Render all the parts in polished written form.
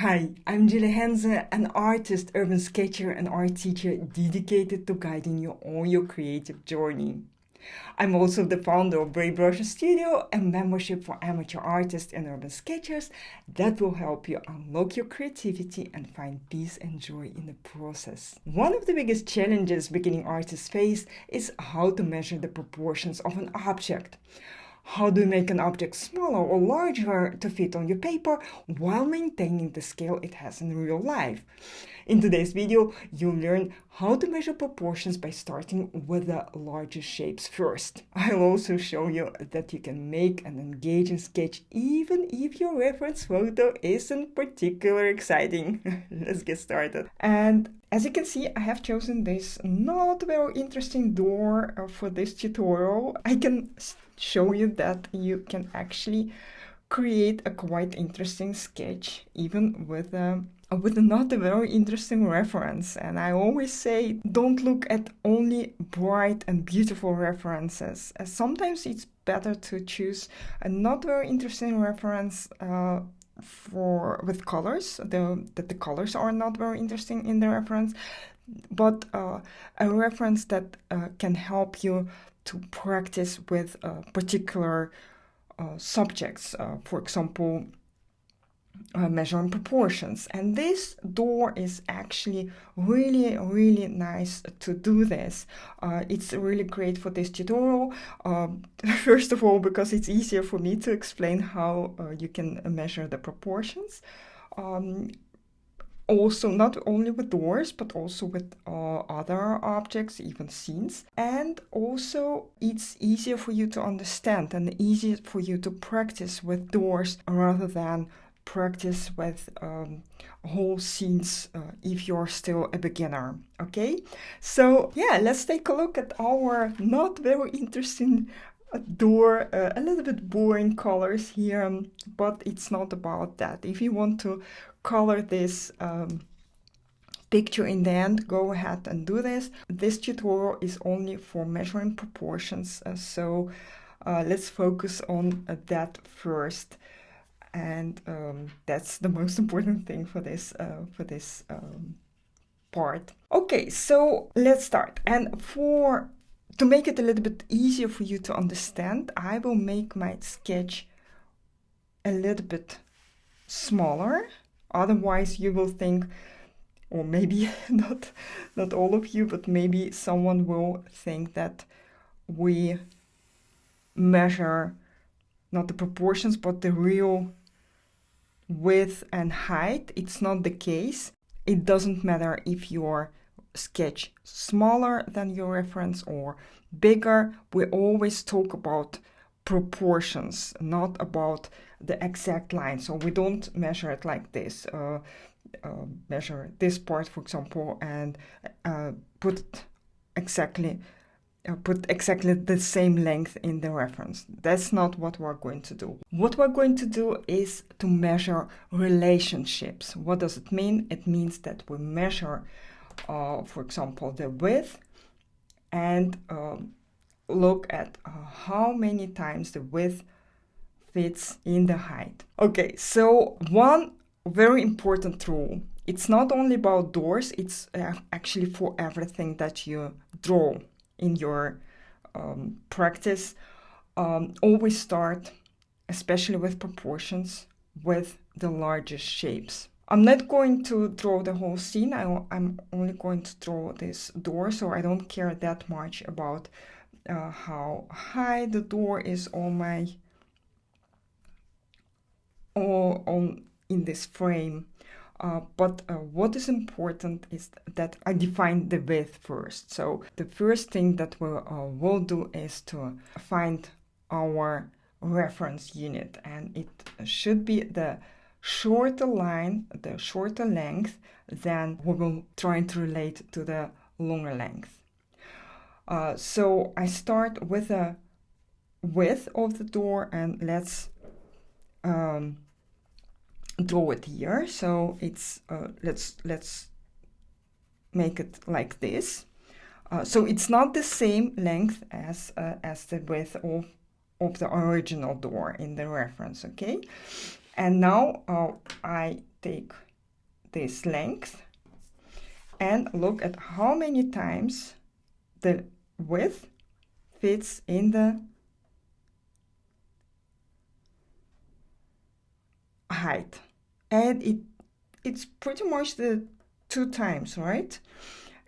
Hi, I'm Henze, an artist, urban sketcher, and art teacher dedicated to guiding you on your creative journey. I'm also the founder of Brave Brush Studio, a membership for amateur artists and urban sketchers that will help you unlock your creativity and find peace and joy in the process. One of the biggest challenges beginning artists face is how to measure the proportions of an object. How do you make an object smaller or larger to fit on your paper while maintaining the scale it has in real life? In today's video, you'll learn how to measure proportions by starting with the largest shapes first. I'll also show you that you can make an engaging sketch even if your reference photo isn't particularly exciting. Let's get started. And as you can see, I have chosen this not very interesting door for this tutorial. I can show you that you can actually create a quite interesting sketch even with not a very interesting reference. And I always say don't look at only bright and beautiful references, as sometimes it's better to choose a not very interesting reference with colors, that the colors are not very interesting in the reference, but a reference that can help you to practice with particular subjects, for example, measuring proportions. And this door is actually really nice to do this. It's really great for this tutorial. First of all, because it's easier for me to explain how you can measure the proportions. Also, not only with doors, but also with other objects, even scenes. And also, it's easier for you to understand and easier for you to practice with doors rather than practice with whole scenes if you're still a beginner. Okay, so yeah, let's take a look at our not very interesting door, a little bit boring colors here, but it's not about that. If you want to color this picture in the end, go ahead and do this. This tutorial is only for measuring proportions, so let's focus on that first. And that's the most important thing for this part. Okay, so let's start. And to make it a little bit easier for you to understand, I will make my sketch a little bit smaller. Otherwise, you will think, or maybe not all of you, but maybe someone will think that we measure not the proportions, but the real width and height. It's not the case. It doesn't matter if your sketch smaller than your reference or bigger. We always talk about proportions, not about the exact line. So we don't measure it like this. Measure this part, for example, and put exactly the same length in the reference. That's not what we're going to do. What we're going to do is to measure relationships. What does it mean? It means that we measure, for example, the width and look at how many times the width fits in the height. Okay, so one very important rule. It's not only about doors, it's actually for everything that you draw in your practice. Always start, especially with proportions, with the largest shapes. I'm not going to draw the whole scene. I'm only going to draw this door, so I don't care that much about how high the door is in this frame. But what is important is that I define the width first. So the first thing that we'll do is to find our reference unit, and it should be the shorter line, the shorter length, than we will try to relate to the longer length. So I start with the width of the door, and let's draw it here. So it's let's make it like this. So it's not the same length as the width of the original door in the reference. Okay, and now I take this length and look at how many times the width fits in the height. And it's pretty much the 2 times, right?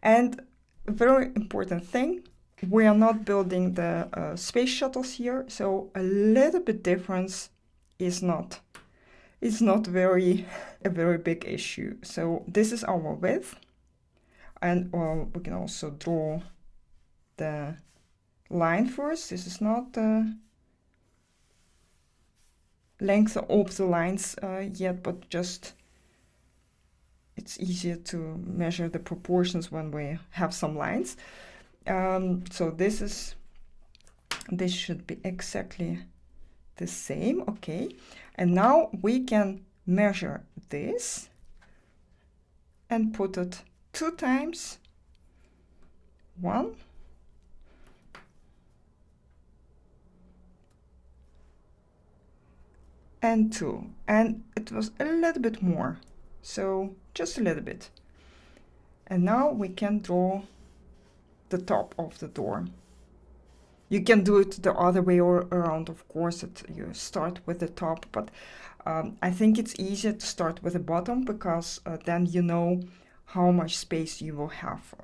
And a very important thing, we are not building the space shuttles here, so a little bit difference is not a very big issue. So this is our width, and we can also draw the line first. This is not the length of the lines yet, but just it's easier to measure the proportions when we have some lines. So this should be exactly the same. Okay, and now we can measure this and put it 2 times. 1 and 2, and it was a little bit more, so just a little bit. And now we can draw the top of the door. You can do it the other way around, of course, that you start with the top, but I think it's easier to start with the bottom, because then you know how much space you will have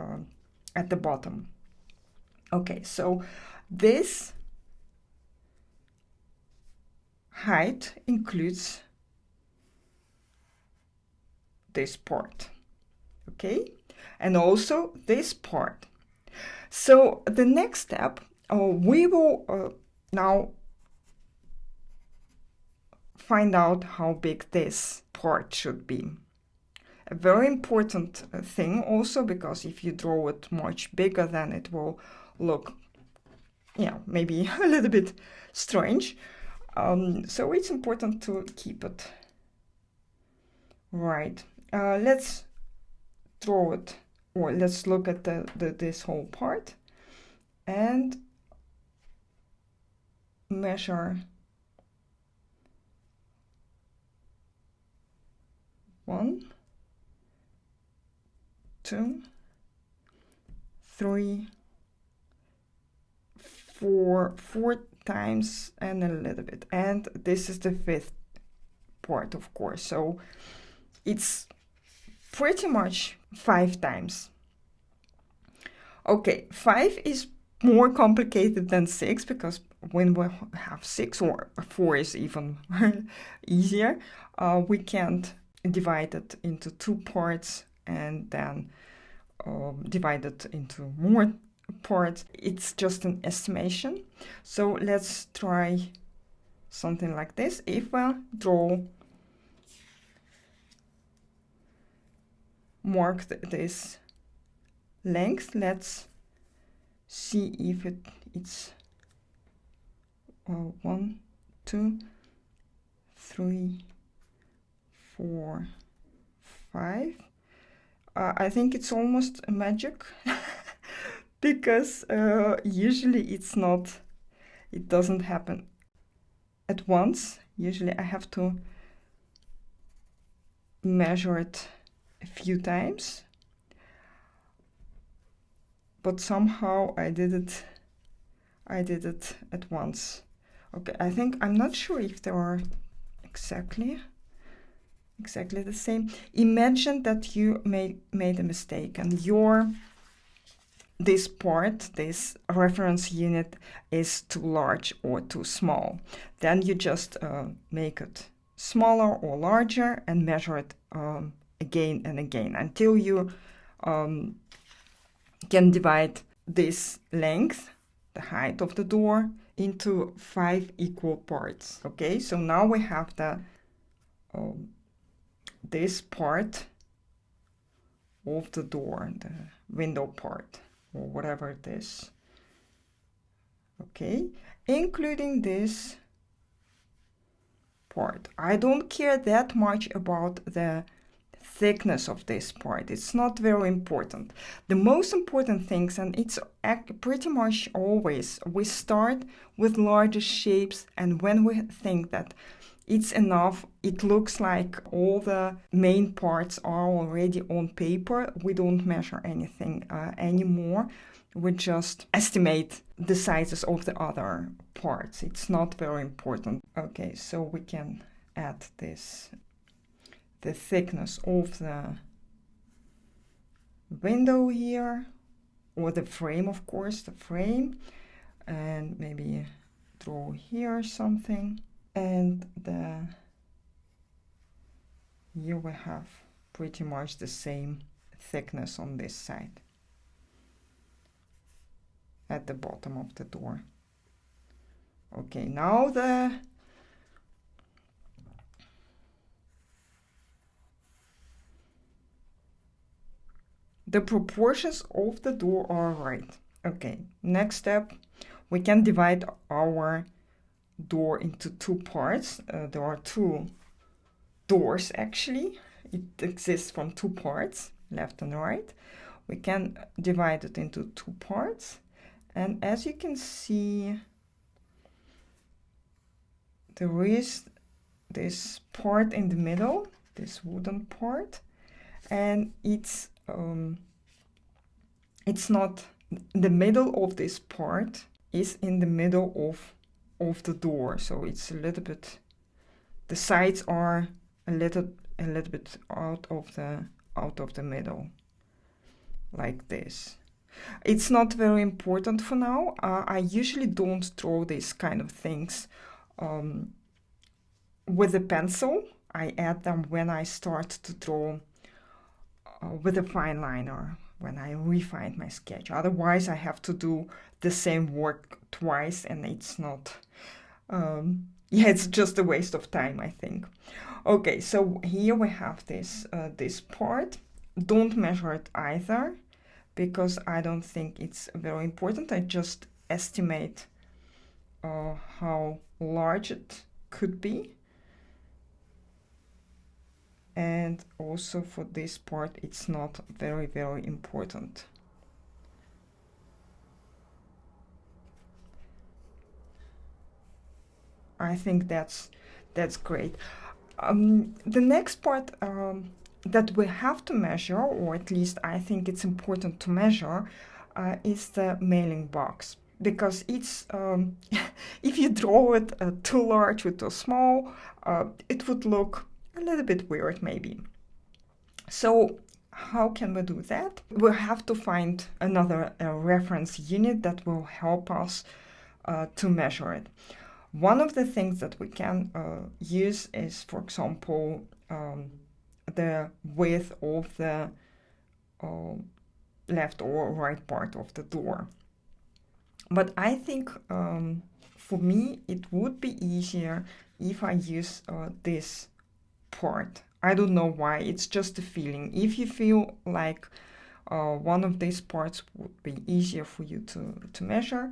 at the bottom. Okay, so this height includes this part, okay, and also this part. So the next step, we will now find out how big this part should be. A very important thing also, because if you draw it much bigger, then it will look, maybe a little bit strange. So it's important to keep it right. Let's draw it, or let's look at this whole part and measure 1, 2, 3, 4 times and a little bit, and this is the 5th part, of course, so it's pretty much 5 times. Okay, 5 is more complicated than 6, because when we have 6, or 4 is even easier, we can't divide it into 2 parts and then divide it into more parts. It's just an estimation. So let's try something like this. If I mark this length, let's see if it's 1, 2, 3, 4, 5. I think it's almost a magic because usually it doesn't happen at once. Usually I have to measure it a few times, but somehow I did it at once. Okay, I'm not sure if they are exactly the same. Imagine that you made a mistake and this reference unit is too large or too small. Then you just make it smaller or larger and measure it again and again until you can divide this length, the height of the door, into 5 equal parts. Okay, so now we have this part of the door, the window part, or whatever it is. Okay, including this part. I don't care that much about the thickness of this part. It's not very important. The most important things, and it's pretty much always, we start with larger shapes, and when we think that it's enough. It looks like all the main parts are already on paper. We don't measure anything anymore. We just estimate the sizes of the other parts. It's not very important. Okay, so we can add this, the thickness of the window here, or the frame, of course, the frame, and maybe draw here something. And here we have pretty much the same thickness on this side at the bottom of the door. Okay, now the proportions of the door are right. Okay, next step, we can divide our door into two parts. There are two doors actually. It exists from two parts, left and right. We can divide it into two parts, and as you can see, there is this part in the middle, this wooden part, and it's not the middle of this part is in the middle of the door, so it's a little bit, the sides are a little bit out of the middle, like this. It's not very important for now. I usually don't draw these kind of things with a pencil. I add them when I start to draw with a fine liner, when I refine my sketch. Otherwise, I have to do the same work twice, and it's not, yeah, it's just a waste of time, I think. Okay, so here we have this part. Don't measure it either, because I don't think it's very important. I just estimate how large it could be. And also for this part, it's not very, very important. I think that's great. The next part that we have to measure, or at least I think it's important to measure, is the mailing box. Because it's, if you draw it too large or too small, it would look a little bit weird maybe. So how can we do that? We'll have to find another reference unit that will help us to measure it. One of the things that we can use is, for example, the width of the left or right part of the door. But I think for me it would be easier if I use this part. I don't know why, it's just a feeling. If you feel like one of these parts would be easier for you to measure,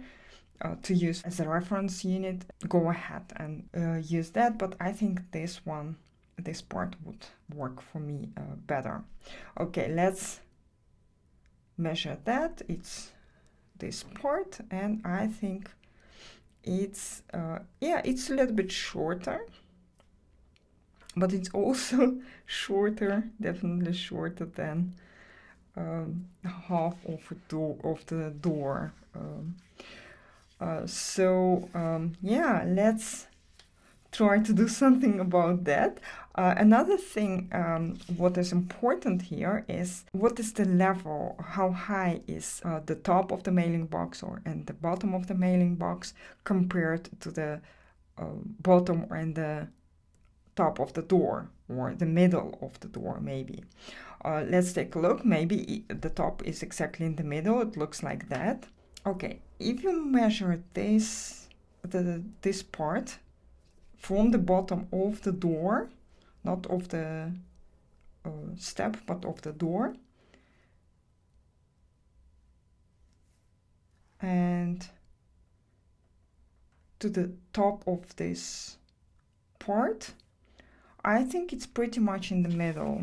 to use as a reference unit, go ahead and use that. But I think this part would work for me better. Okay, let's measure that. It's this part, and I think it's yeah, it's a little bit shorter, but it's also shorter, definitely shorter than half of the door. Yeah, let's try to do something about that. Another thing, what is important here is what is the level, how high is the top of the mailing box and the bottom of the mailing box compared to the bottom and the top of the door, or the middle of the door maybe. Let's take a look. Maybe the top is exactly in the middle. It looks like that. Okay, if you measure this part from the bottom of the door, not of the step, but of the door, and to the top of this part, I think it's pretty much in the middle.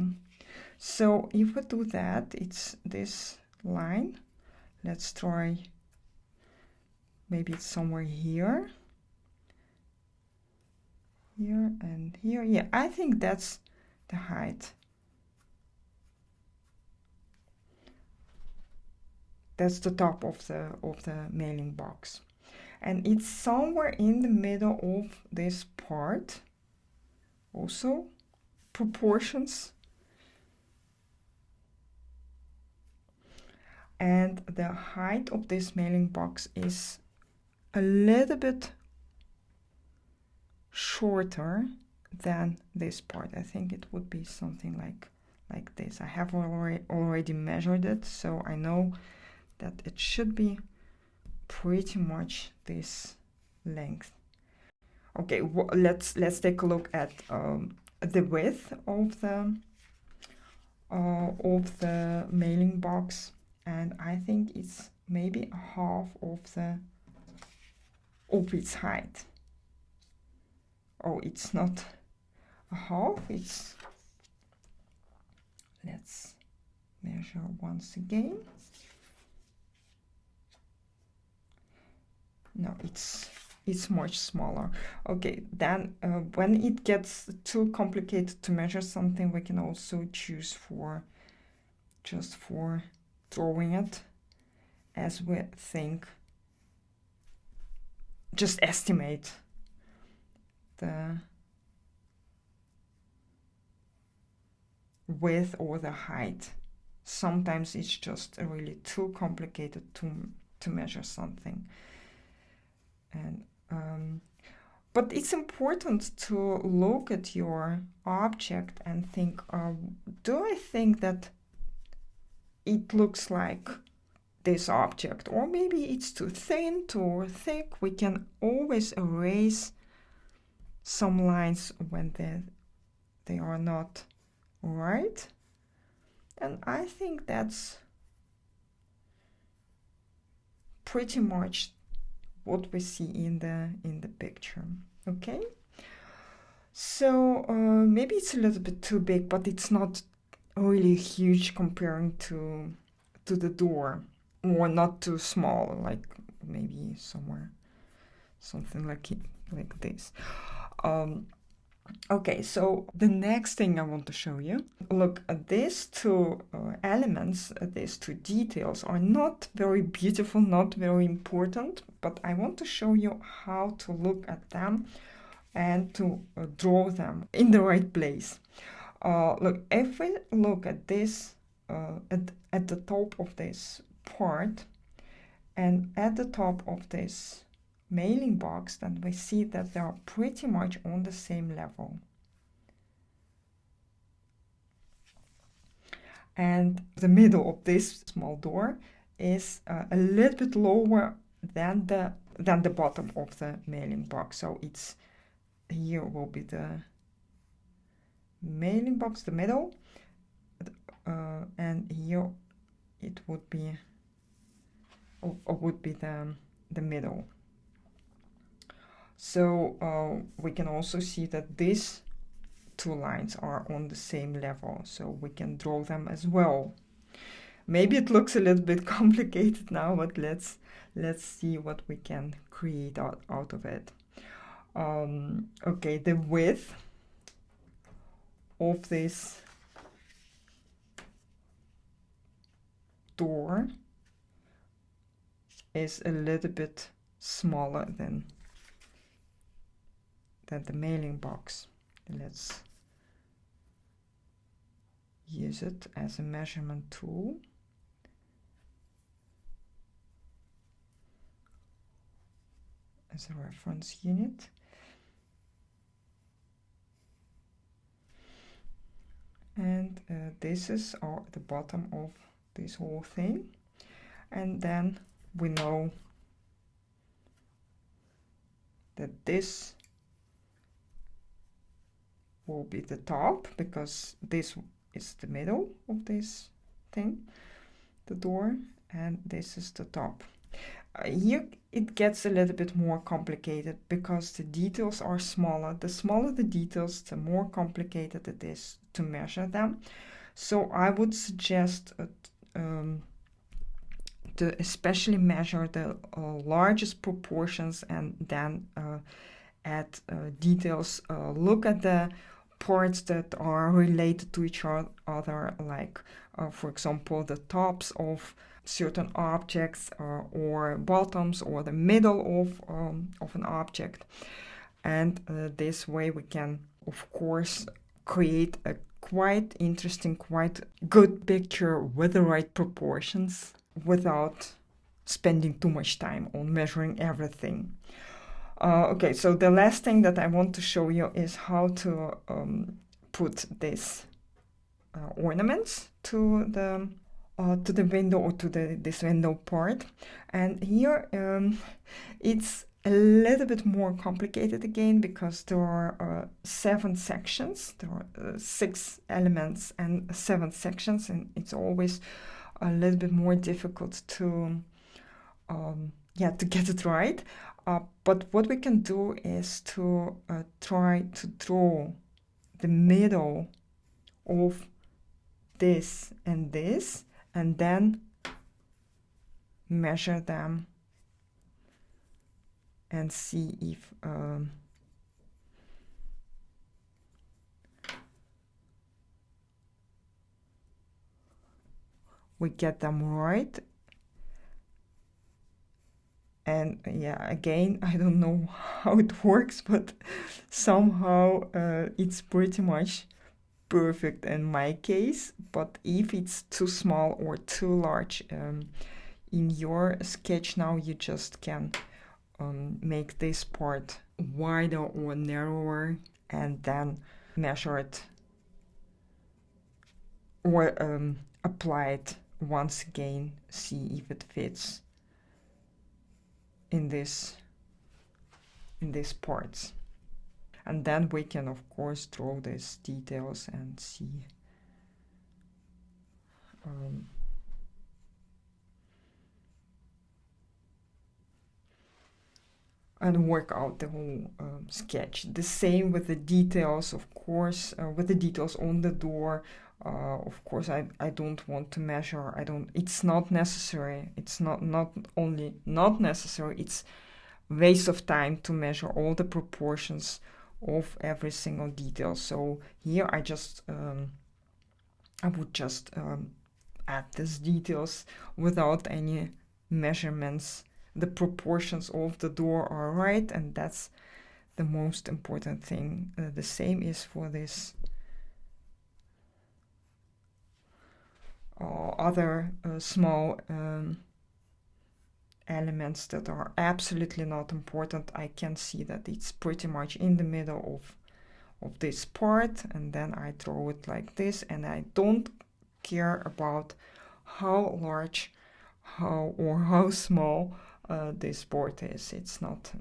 So if we do that, it's this line. Let's try, maybe it's somewhere here. here and here. Yeah, I think that's the height. That's the top of the mailing box. And it's somewhere in the middle of this part. Also, proportions. And the height of this mailing box is a little bit shorter than this part. I think it would be something like this. I have already measured it, so I know that it should be pretty much this length. Okay, let's take a look at the width of the mailing box, and I think it's maybe half of its height. Oh, it's not a half, it's, let's measure once again. No, it's much smaller. Okay, then when it gets too complicated to measure something, we can also choose just for drawing it as we think. Just estimate the width or the height. Sometimes it's just really too complicated to measure something. And but it's important to look at your object and think, do I think that it looks like this object? Or maybe it's too thin, too thick. We can always erase some lines when they are not right. And I think that's pretty much what we see in the picture. Okay, so maybe it's a little bit too big, but it's not really huge comparing to the door, or not too small, like maybe somewhere something like this. Okay, so the next thing I want to show you, look, these two elements, these two details are not very beautiful, not very important, but I want to show you how to look at them and to draw them in the right place. Look, if we look at this, at the top of this part and at the top of this mailing box, then we see that they are pretty much on the same level. And the middle of this small door is a little bit lower than the bottom of the mailing box. So it's here will be the mailing box, the middle, and here it would be the middle. So we can also see that these two lines are on the same level, so we can draw them as well. Maybe it looks a little bit complicated now, but let's see what we can create out of it. Okay, the width of this door is a little bit smaller than the mailing box. Let's use it as a measurement tool. As a reference unit. And this is the bottom of this whole thing. And then we know that this will be the top, because this is the middle of this thing, the door, and this is the top. Here it gets a little bit more complicated because the details are smaller. The smaller the details, the more complicated it is to measure them. So I would suggest to especially measure the largest proportions and then add details, look at the parts that are related to each other, like for example the tops of certain objects or bottoms or the middle of an object. And this way we can of course create a quite interesting, quite good picture with the right proportions without spending too much time on measuring everything. Okay, so the last thing that I want to show you is how to put these ornaments to the window or to this window part. And here it's a little bit more complicated again because there are 7 sections. There are 6 elements and 7 sections, and it's always a little bit more difficult to get it right. But what we can do is to try to draw the middle of this, and then measure them and see if we get them right. And yeah, again, I don't know how it works, but somehow it's pretty much perfect in my case. But if it's too small or too large in your sketch, now you just can make this part wider or narrower and then measure it or apply it once again, see if it fits in these parts. And then we can of course draw these details and see and work out the whole sketch. The same with the details, of course, with the details on the door. Of course, I don't want to measure. It's not necessary. It's not only not necessary, it's waste of time to measure all the proportions of every single detail. So here I would just add these details without any measurements. The proportions of the door are right, and that's the most important thing. The same is for this other small elements that are absolutely not important. I can see that it's pretty much in the middle of this part, and then I draw it like this, and I don't care about how large how small this board is. It's not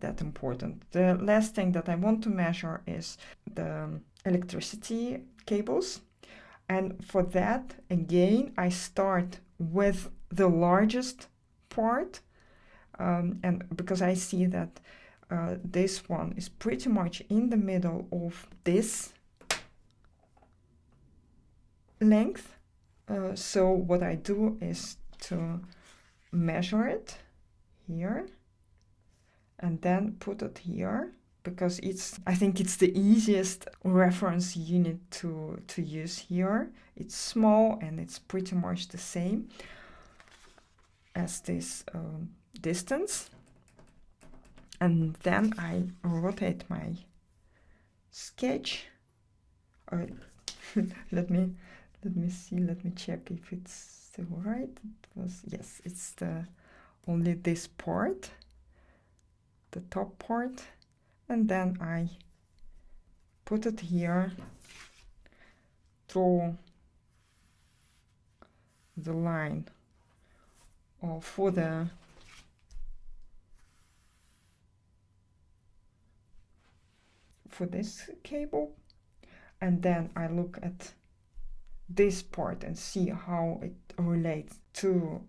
that important. The last thing that I want to measure is the electricity cables, and for that again I start with the largest part, and because I see that this one is pretty much in the middle of this length, so what I do is to measure it here and then put it here, because I think it's the easiest reference unit to use here. It's small and it's pretty much the same as this distance. And then I rotate my sketch. Let me see, let me check if it's still right. Yes, it's only this part, the top part, and then I put it here, draw the line for this cable, and then I look at this part and see how it relates to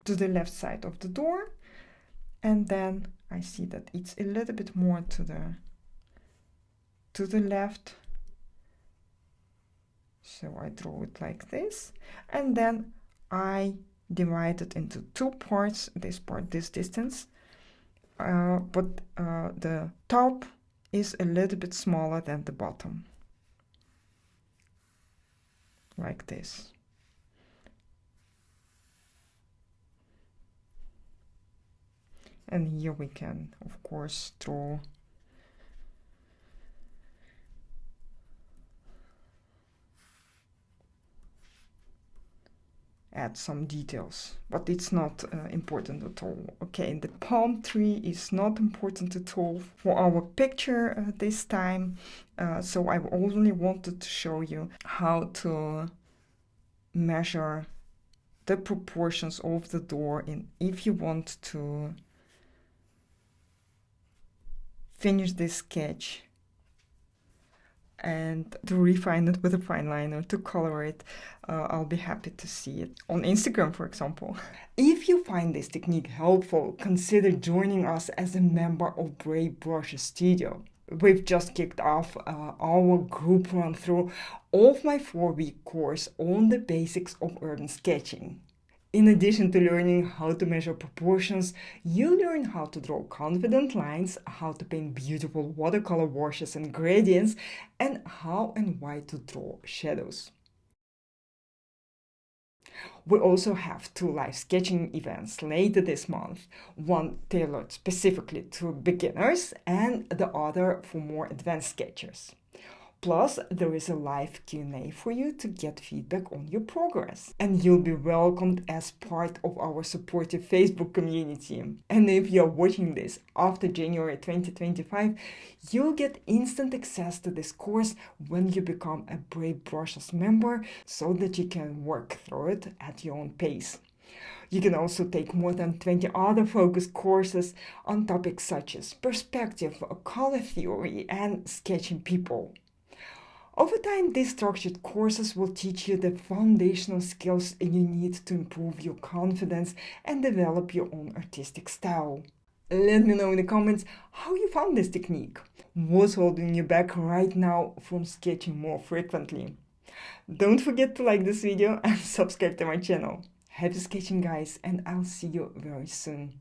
the left side of the door, and then I see that it's a little bit more to the left, so I draw it like this, and then I divide it into 2 parts, this part, this distance, but the top is a little bit smaller than the bottom, like this. And here we can, of course, draw add some details, but it's not important at all. Okay, the palm tree is not important at all for our picture this time, so I only wanted to show you how to measure the proportions of the door, and if you want to finish this sketch and to refine it with a fine liner, to color it, I'll be happy to see it on Instagram, for example. If you find this technique helpful, consider joining us as a member of Brave Brushes Studio. We've just kicked off our group run through of my 4-week course on the basics of urban sketching. In addition to learning how to measure proportions, you learn how to draw confident lines, how to paint beautiful watercolor washes and gradients, and how and why to draw shadows. We also have 2 live sketching events later this month, one tailored specifically to beginners and the other for more advanced sketchers. Plus, there is a live Q&A for you to get feedback on your progress. And you'll be welcomed as part of our supportive Facebook community. And if you're watching this after January 2025, you'll get instant access to this course when you become a Brave Brushes member so that you can work through it at your own pace. You can also take more than 20 other focused courses on topics such as perspective, color theory, and sketching people. Over time, these structured courses will teach you the foundational skills you need to improve your confidence and develop your own artistic style. Let me know in the comments how you found this technique. What's holding you back right now from sketching more frequently? Don't forget to like this video and subscribe to my channel. Happy sketching, guys, and I'll see you very soon.